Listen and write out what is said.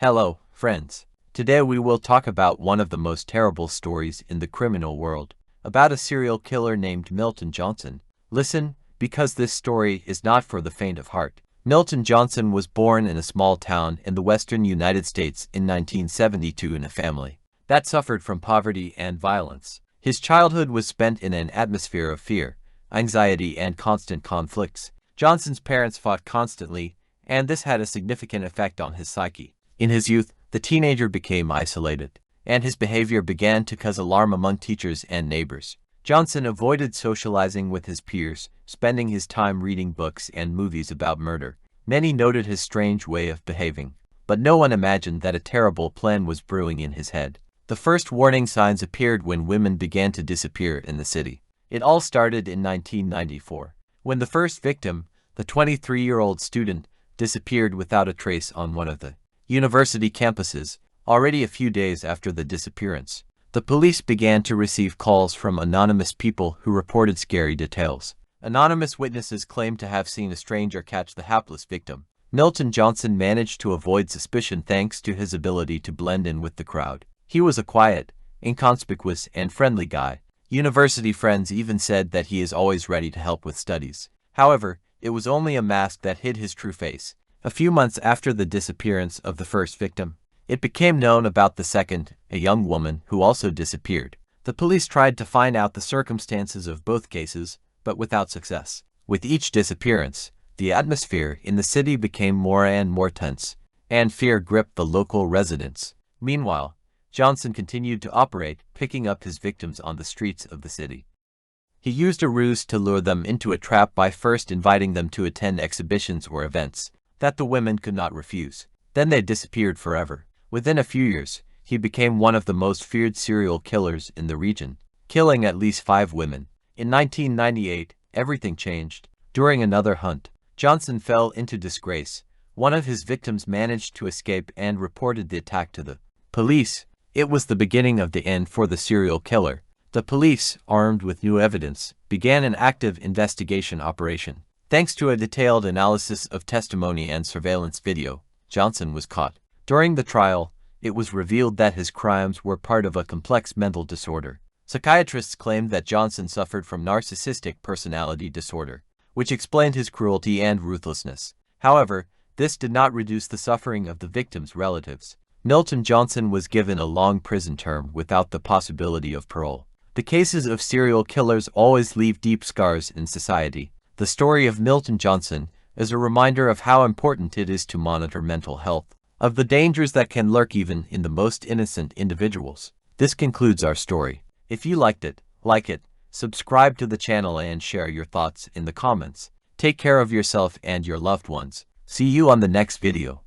Hello, friends. Today we will talk about one of the most terrible stories in the criminal world, about a serial killer named Milton Johnson. Listen, because this story is not for the faint of heart. Milton Johnson was born in a small town in the western United States in 1972 in a family that suffered from poverty and violence. His childhood was spent in an atmosphere of fear, anxiety, and constant conflicts. Johnson's parents fought constantly, and this had a significant effect on his psyche. In his youth, the teenager became isolated, and his behavior began to cause alarm among teachers and neighbors. Johnson avoided socializing with his peers, spending his time reading books and movies about murder. Many noted his strange way of behaving, but no one imagined that a terrible plan was brewing in his head. The first warning signs appeared when women began to disappear in the city. It all started in 1994, when the first victim, the 23-year-old student, disappeared without a trace on one of the university campuses. Already a few days after the disappearance, the police began to receive calls from anonymous people who reported scary details. Anonymous witnesses claimed to have seen a stranger catch the hapless victim. Milton Johnson managed to avoid suspicion thanks to his ability to blend in with the crowd. He was a quiet, inconspicuous, and friendly guy. University friends even said that he is always ready to help with studies. However, it was only a mask that hid his true face. A few months after the disappearance of the first victim, it became known about the second, a young woman who also disappeared. The police tried to find out the circumstances of both cases, but without success. With each disappearance, the atmosphere in the city became more and more tense, and fear gripped the local residents. Meanwhile, Johnson continued to operate, picking up his victims on the streets of the city. He used a ruse to lure them into a trap by first inviting them to attend exhibitions or events that the women could not refuse. Then they disappeared forever. Within a few years, he became one of the most feared serial killers in the region, killing at least 5 women. In 1998, everything changed. During another hunt, Johnson fell into disgrace. One of his victims managed to escape and reported the attack to the police. It was the beginning of the end for the serial killer. The police, armed with new evidence, began an active investigation operation. Thanks to a detailed analysis of testimony and surveillance video, Johnson was caught. During the trial, it was revealed that his crimes were part of a complex mental disorder. Psychiatrists claimed that Johnson suffered from narcissistic personality disorder, which explained his cruelty and ruthlessness. However, this did not reduce the suffering of the victims' relatives. Milton Johnson was given a long prison term without the possibility of parole. The cases of serial killers always leave deep scars in society. The story of Milton Johnson is a reminder of how important it is to monitor mental health, of the dangers that can lurk even in the most innocent individuals. This concludes our story. If you liked it, like it, subscribe to the channel and share your thoughts in the comments. Take care of yourself and your loved ones. See you on the next video.